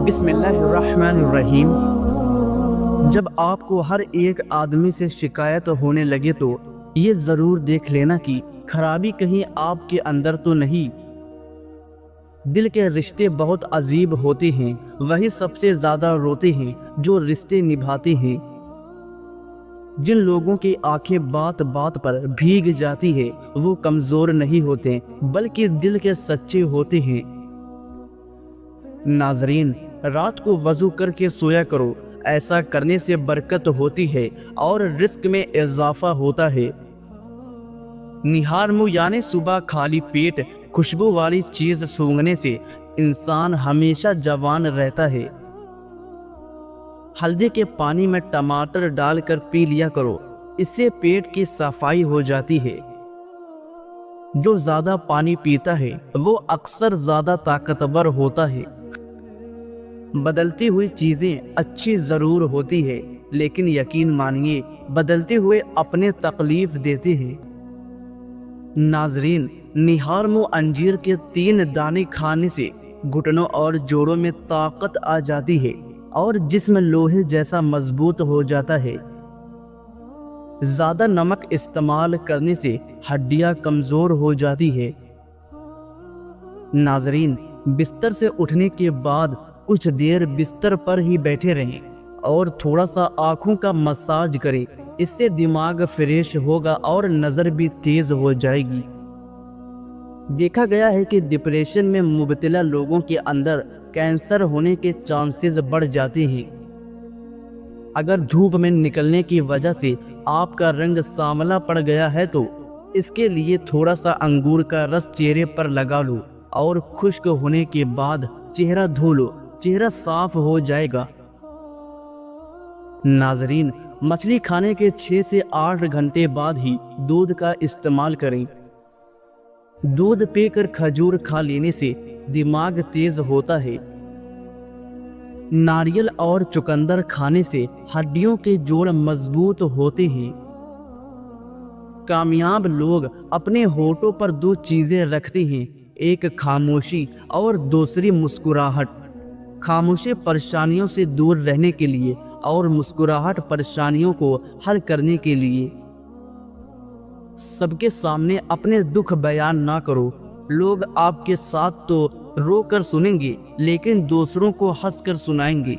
بسم اللہ الرحمن الرحیم۔ جب آپ کو ہر ایک آدمی سے شکایت ہونے لگے تو یہ ضرور دیکھ لینا کہ خرابی کہیں آپ کے اندر تو نہیں۔ دل کے رشتے بہت عجیب ہوتے ہیں، وہی سب سے زیادہ روتے ہیں جو رشتے نبھاتے ہیں۔ جن لوگوں کی آنکھیں بات بات پر بھیگ جاتی ہے وہ کمزور نہیں ہوتے بلکہ دل کے سچے ہوتے ہیں۔ ناظرین، رات کو وضو کر کے سویا کرو، ایسا کرنے سے برکت ہوتی ہے اور رزق میں اضافہ ہوتا ہے۔ نہار منہ یعنی صبح خالی پیٹ خوشبو والی چیز سونگھنے سے انسان ہمیشہ جوان رہتا ہے۔ ہلدی کے پانی میں ٹماٹر ڈال کر پی لیا کرو، اس سے پیٹ کی صفائی ہو جاتی ہے۔ جو زیادہ پانی پیتا ہے وہ اکثر زیادہ طاقتور ہوتا ہے۔ بدلتی ہوئی چیزیں اچھی ضرور ہوتی ہے لیکن یقین مانیے بدلتے ہوئے اپنے تکلیف دیتے ہیں۔ ناظرین، نہار منہ انجیر کے 3 دانے کھانے سے گھٹنوں اور جوڑوں میں طاقت آ جاتی ہے اور جسم لوہے جیسا مضبوط ہو جاتا ہے۔ زیادہ نمک استعمال کرنے سے ہڈیاں کمزور ہو جاتی ہے۔ ناظرین، بستر سے اٹھنے کے بعد کچھ دیر بستر پر ہی بیٹھے رہیں اور تھوڑا سا آنکھوں کا مساج کریں، اس سے دماغ فریش ہوگا اور نظر بھی تیز ہو جائے گی۔ دیکھا گیا ہے کہ ڈپریشن میں مبتلا لوگوں کے اندر کینسر ہونے کے چانسز بڑھ جاتے ہیں۔ اگر دھوپ میں نکلنے کی وجہ سے آپ کا رنگ سانولا پڑ گیا ہے تو اس کے لیے تھوڑا سا انگور کا رس چہرے پر لگا لو اور خشک ہونے کے بعد چہرہ دھو لو، چہرہ صاف ہو جائے گا۔ ناظرین، مچھلی کھانے کے 6 سے 8 گھنٹے بعد ہی دودھ کا استعمال کریں۔ دودھ پی کر کھجور کھا لینے سے دماغ تیز ہوتا ہے۔ ناریل اور چقندر کھانے سے ہڈیوں کے جوڑ مضبوط ہوتے ہیں۔ کامیاب لوگ اپنے ہونٹوں پر 2 چیزیں رکھتے ہیں، ایک خاموشی اور دوسری مسکراہٹ۔ خاموشی پریشانیوں سے دور رہنے کے لیے اور مسکراہٹ پریشانیوں کو حل کرنے کے لیے۔ سب کے سامنے اپنے دکھ بیان نہ کرو، لوگ آپ کے ساتھ تو رو کر سنیں گے لیکن دوسروں کو ہنس کر سنائیں گے۔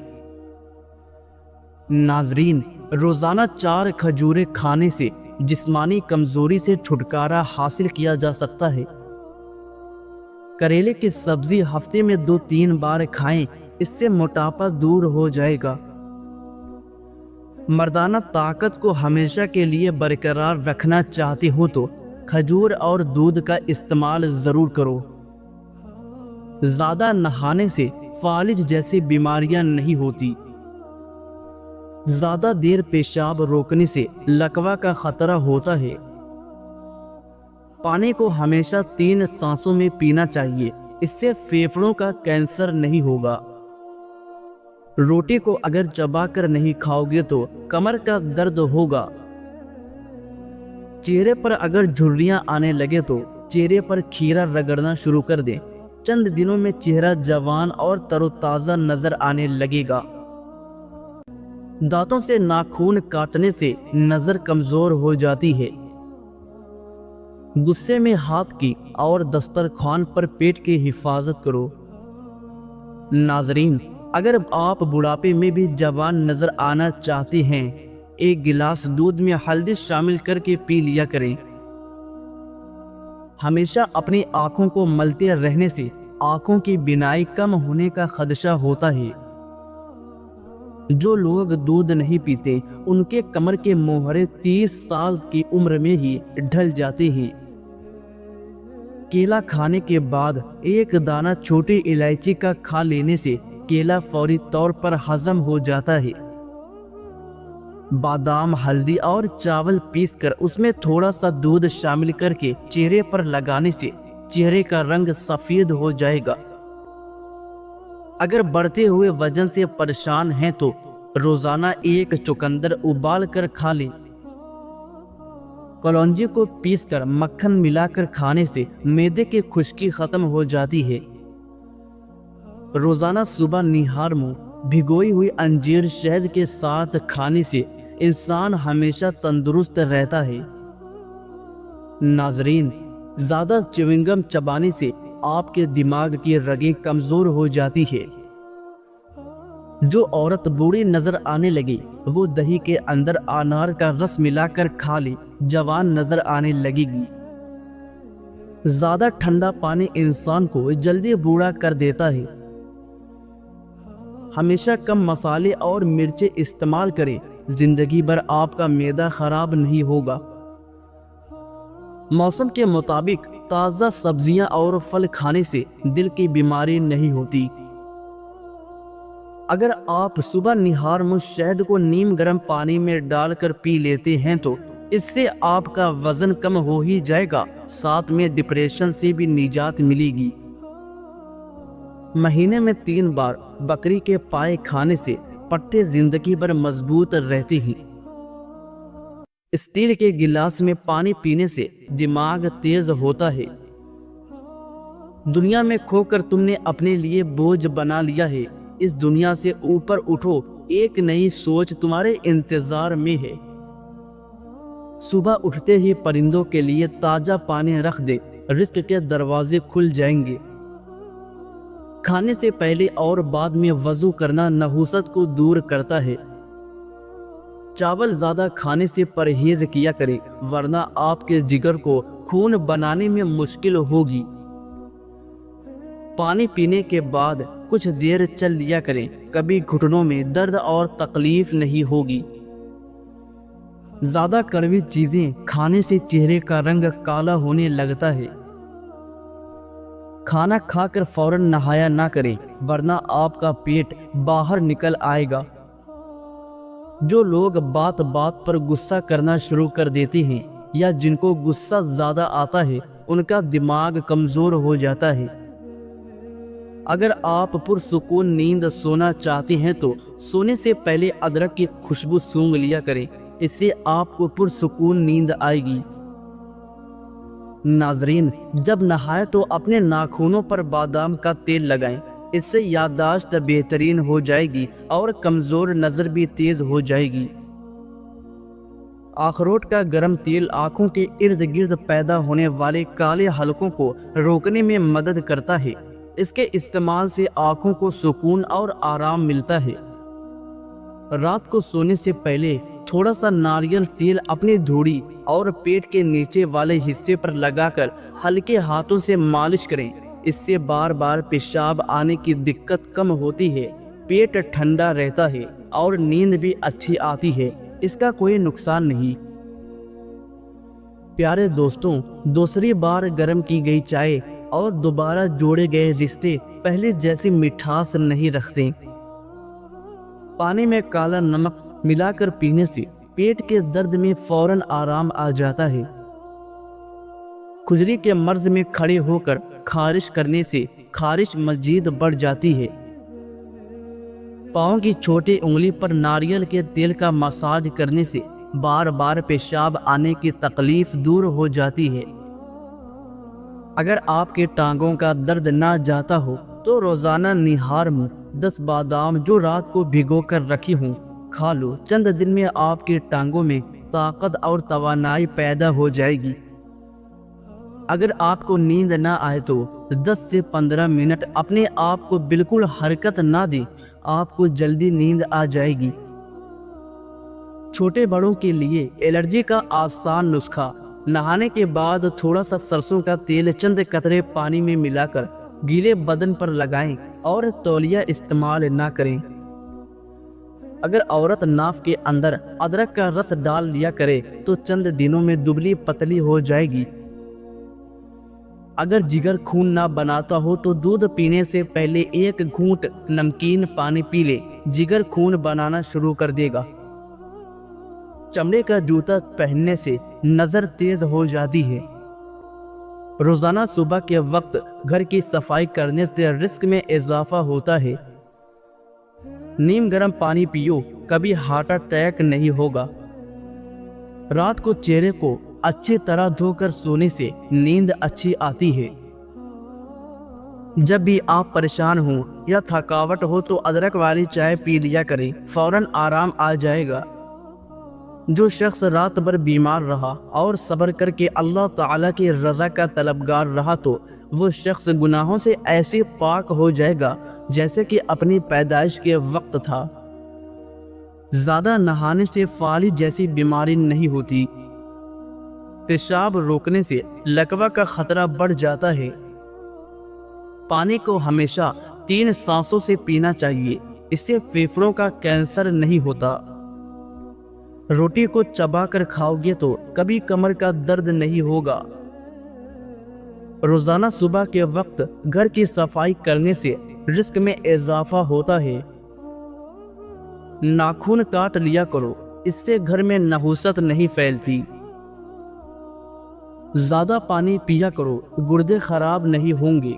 ناظرین، روزانہ 4 کھجوریں کھانے سے جسمانی کمزوری سے چھٹکارا حاصل کیا جا سکتا ہے۔ کریلے کی سبزی ہفتے میں 2-3 بار کھائیں، اس سے موٹاپا دور ہو جائے گا۔ مردانہ طاقت کو ہمیشہ کے لیے برقرار رکھنا چاہتے ہو تو کھجور اور دودھ کا استعمال ضرور کرو۔ زیادہ نہانے سے فالج جیسی بیماریاں نہیں ہوتی۔ زیادہ دیر پیشاب روکنے سے لکوہ کا خطرہ ہوتا ہے۔ پانی کو ہمیشہ 3 سانسوں میں پینا چاہیے، اس سے پھیپھڑوں کا کینسر نہیں ہوگا۔ روٹی کو اگر چبا کر نہیں کھاؤ گے تو کمر کا درد ہوگا۔ چہرے پر اگر جھریاں آنے لگے تو چہرے پر کھیرا رگڑنا شروع کر دیں، چند دنوں میں چہرہ جوان اور تر و تازہ نظر آنے لگے گا۔ دانتوں سے ناخن کاٹنے سے نظر کمزور ہو جاتی ہے۔ غصے میں ہاتھ کی اور دسترخوان پر پیٹ کی حفاظت کرو۔ ناظرین، اگر آپ بڑھاپے میں بھی جوان نظر آنا چاہتے ہیں، 1 گلاس دودھ میں ہلدی شامل کر کے پی لیا کریں۔ ہمیشہ اپنی آنکھوں کو ملتے رہنے سے آنکھوں کی بینائی کم ہونے کا خدشہ ہوتا ہے۔ جو لوگ دودھ نہیں پیتے ان کے کمر کے موہرے 30 سال کی عمر میں ہی ڈھل جاتے ہیں۔ کیلا کھانے کے بعد 1 دانہ چھوٹی الائچی کا کھا لینے سے کیلا فوری طور پر ہضم ہو جاتا ہے۔ بادام، ہلدی اور چاول پیس کر اس میں تھوڑا سا دودھ شامل کر کے چہرے پر لگانے سے چہرے کا رنگ سفید ہو جائے گا۔ اگر بڑھتے ہوئے وزن سے پریشان ہیں تو روزانہ 1 چقندر ابال کر کھا لیں۔ کلونجی کو پیس کر مکھن ملا کر کھانے سے معدے کی خشکی ختم ہو جاتی ہے۔ روزانہ صبح نہار منہ بھگوئی ہوئی انجیر شہد کے ساتھ کھانے سے انسان ہمیشہ تندرست رہتا ہے۔ ناظرین، زیادہ چیونگم چبانے سے آپ کے دماغ کی رگیں کمزور ہو جاتی ہے۔ جو عورت بوڑھی نظر آنے لگی وہ دہی کے اندر انار کا رس ملا کر کھا لے، جوان نظر آنے لگے گی۔ زیادہ ٹھنڈا پانی انسان کو جلدی بوڑھا کر دیتا ہے۔ ہمیشہ کم مسالے اور مرچیں استعمال کریں، زندگی بھر آپ کا معدہ خراب نہیں ہوگا۔ موسم کے مطابق تازہ سبزیاں اور پھل کھانے سے دل کی بیماری نہیں ہوتی۔ اگر آپ صبح نہار منہ شہد کو نیم گرم پانی میں ڈال کر پی لیتے ہیں تو اس سے آپ کا وزن کم ہو ہی جائے گا، ساتھ میں ڈپریشن سے بھی نجات ملے گی۔ مہینے میں 3 بار بکری کے پائے کھانے سے پٹے زندگی بھر مضبوط رہتے ہیں۔ اسٹیل کے گلاس میں پانی پینے سے دماغ تیز ہوتا ہے۔ دنیا میں کھو کر تم نے اپنے لیے بوجھ بنا لیا ہے، اس دنیا سے اوپر اٹھو، ایک نئی سوچ تمہارے انتظار میں ہے۔ صبح اٹھتے ہی پرندوں کے لیے تازہ پانی رکھ دے، رزق کے دروازے کھل جائیں گے۔ کھانے سے پہلے اور بعد میں وضو کرنا نحوست کو دور کرتا ہے۔ چاول زیادہ کھانے سے پرہیز کیا کریں، ورنہ آپ کے جگر کو خون بنانے میں مشکل ہوگی۔ پانی پینے کے بعد کچھ دیر چل لیا کریں، کبھی گھٹنوں میں درد اور تکلیف نہیں ہوگی۔ زیادہ کڑوی چیزیں کھانے سے چہرے کا رنگ کالا ہونے لگتا ہے۔ کھانا کھا کر فوراً نہایا نہ کریں، ورنہ آپ کا پیٹ باہر نکل آئے گا۔ جو لوگ بات بات پر غصہ کرنا شروع کر دیتے ہیں یا جن کو غصہ زیادہ آتا ہے، ان کا دماغ کمزور ہو جاتا ہے۔ اگر آپ پرسکون نیند سونا چاہتے ہیں تو سونے سے پہلے ادرک کی خوشبو سونگھ لیا کریں، اس سے آپ کو پرسکون نیند آئے گی۔ ناظرین، جب نہائے تو اپنے ناخنوں پر بادام کا تیل لگائیں، اس سے یادداشت بہترین ہو جائے گی اور کمزور نظر بھی تیز ہو جائے گی۔ اخروٹ کا گرم تیل آنکھوں کے ارد گرد پیدا ہونے والے کالے حلقوں کو روکنے میں مدد کرتا ہے۔ اس کے استعمال سے آنکھوں کو سکون اور آرام ملتا ہے۔ رات کو سونے سے پہلے تھوڑا سا ناریل تیل اپنی دھوڑی اور پیٹ کے نیچے والے حصے پر لگا کر ہلکے ہاتھوں سے مالش کریں، اس سے بار بار پیشاب آنے کی دقت کم ہوتی ہے، پیٹ ٹھنڈا رہتا ہے اور نیند بھی اچھی آتی ہے، اس کا کوئی نقصان نہیں۔ پیارے دوستوں، دوسری بار گرم کی گئی چائے اور دوبارہ جوڑے گئے رشتے پہلے جیسی مٹھاس نہیں رکھتے۔ پانی میں کالا نمک ملا کر پینے سے پیٹ کے درد میں فوراً آرام آ جاتا ہے۔ کھجلی کے مرض میں کھڑے ہو کر خارش کرنے سے خارش مزید بڑھ جاتی ہے۔ پاؤں کی چھوٹی انگلی پر ناریل کے تیل کا مساج کرنے سے بار بار پیشاب آنے کی تکلیف دور ہو جاتی ہے۔ اگر آپ کے ٹانگوں کا درد نہ جاتا ہو تو روزانہ نہار منہ 10 بادام جو رات کو بھگو کر رکھی ہوں کھا لو، چند دن میں آپ کی ٹانگوں میں طاقت اور توانائی پیدا ہو جائے گی۔ اگر آپ کو نیند نہ آئے تو 10 سے 15 منٹ اپنے آپ کو بالکل حرکت نہ دیں، آپ کو جلدی نیند آ جائے گی۔ چھوٹے بڑوں کے لیے الرجی کا آسان نسخہ: نہانے کے بعد تھوڑا سا سرسوں کا تیل چند قطرے پانی میں ملا کر گیلے بدن پر لگائیں اور تولیہ استعمال نہ کریں۔ اگر عورت ناف کے اندر ادرک کا رس ڈال لیا کرے تو چند دنوں میں دبلی پتلی ہو جائے گی۔ اگر جگر خون نہ بناتا ہو تو دودھ پینے سے پہلے 1 گھونٹ نمکین پانی پی لے، جگر خون بنانا شروع کر دے گا۔ چمڑے کا جوتا پہننے سے نظر تیز ہو جاتی ہے۔ روزانہ صبح کے وقت گھر کی صفائی کرنے سے رزق میں اضافہ ہوتا ہے۔ نیم گرم پانی پیو، کبھی ہارٹ اٹیک نہیں ہوگا۔ رات کو چہرے کو اچھی طرح دھو کر سونے سے نیند اچھی آتی ہے۔ جب بھی آپ پریشان ہوں یا تھکاوٹ ہو تو ادرک والی چائے پی لیا کریں، فوراً آرام آ جائے گا۔ جو شخص رات بھر بیمار رہا اور صبر کر کے اللہ تعالیٰ کی رضا کا طلبگار رہا تو وہ شخص گناہوں سے ایسے پاک ہو جائے گا جیسے کہ اپنی پیدائش کے وقت تھا۔ زیادہ نہانے سے فالج جیسی بیماری نہیں ہوتی۔ پیشاب روکنے سے لکوہ کا خطرہ بڑھ جاتا ہے۔ پانی کو ہمیشہ 3 سانسوں سے پینا چاہیے، اس سے پھیپھڑوں کا کینسر نہیں ہوتا۔ روٹی کو چبا کر کھاؤ گے تو کبھی کمر کا درد نہیں ہوگا۔ روزانہ صبح کے وقت گھر کی صفائی کرنے سے رزق میں اضافہ ہوتا ہے۔ ناخن کاٹ لیا کرو، اس سے گھر میں نحوست نہیں پھیلتی۔ زیادہ پانی پیا کرو، گردے خراب نہیں ہوں گے۔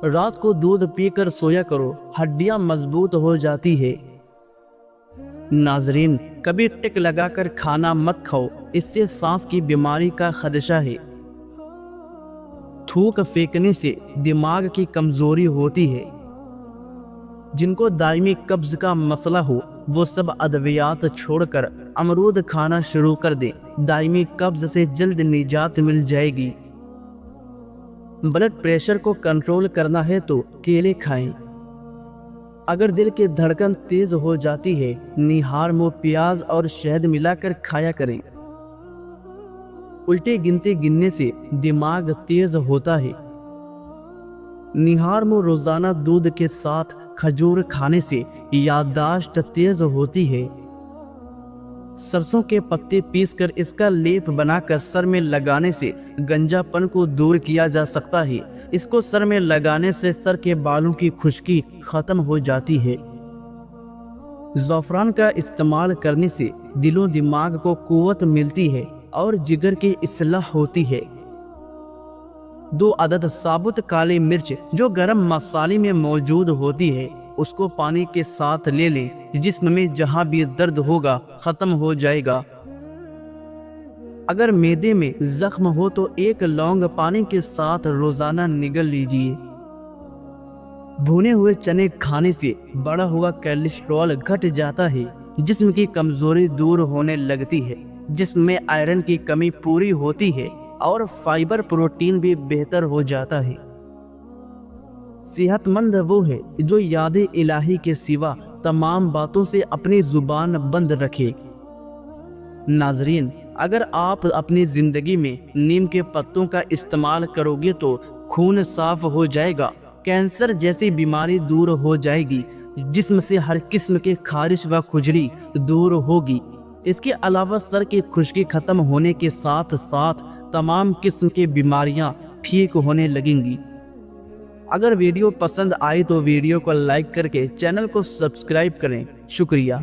رات کو دودھ پی کر سویا کرو، ہڈیاں مضبوط ہو جاتی ہے۔ ناظرین، کبھی ٹک لگا کر کھانا مت کھاؤ، اس سے سانس کی بیماری کا خدشہ ہے۔ تھوک پھینکنے سے دماغ کی کمزوری ہوتی ہے۔ جن کو دائمی قبض کا مسئلہ ہو وہ سب ادویات چھوڑ کر امرود کھانا شروع کر دیں، دائمی قبض سے جلد نجات مل جائے گی۔ بلڈ پریشر کو کنٹرول کرنا ہے تو کیلے کھائیں۔ اگر دل کی دھڑکن تیز ہو جاتی ہے، نہار میں پیاز اور شہد ملا کر کھایا کریں۔ الٹی گنتی گننے سے دماغ تیز ہوتا ہے۔ نہار میں روزانہ دودھ کے ساتھ کھجور کھانے سے یادداشت تیز ہوتی ہے۔ سرسوں کے پتے پیس کر اس کا لیپ بنا کر سر میں لگانے سے گنجا پن کو دور کیا جا سکتا ہے۔ اس کو سر میں لگانے سے سر کے بالوں کی خشکی ختم ہو جاتی ہے۔ زعفران کا استعمال کرنے سے دل و دماغ کو قوت ملتی ہے اور جگر کی اصلاح ہوتی ہے۔ 2 عدد ثابت کالی مرچ جو گرم مسالے میں موجود ہوتی ہے، اس کو پانی کے ساتھ لے لیں، جسم میں جہاں بھی درد ہوگا ختم ہو جائے گا۔ اگر معدے میں زخم ہو تو 1 لونگ پانی کے ساتھ روزانہ نگل لیجیے۔ بھونے ہوئے چنے کھانے سے بڑا ہوا کولیسٹرول گھٹ جاتا ہے، جسم کی کمزوری دور ہونے لگتی ہے، جسم میں آئرن کی کمی پوری ہوتی ہے اور فائبر پروٹین بھی بہتر ہو جاتا ہے۔ صحت مند وہ ہے جو یاد الہی کے سوا تمام باتوں سے اپنی زبان بند رکھے۔ ناظرین، اگر آپ اپنی زندگی میں نیم کے پتوں کا استعمال کرو گے تو خون صاف ہو جائے گا، کینسر جیسی بیماری دور ہو جائے گی، جسم سے ہر قسم کے خارش و کھجلی دور ہوگی۔ اس کے علاوہ سر کی خشکی ختم ہونے کے ساتھ ساتھ تمام قسم کی بیماریاں ٹھیک ہونے لگیں گی۔ اگر ویڈیو پسند آئی تو ویڈیو کو لائک کر کے چینل کو سبسکرائب کریں۔ شکریہ۔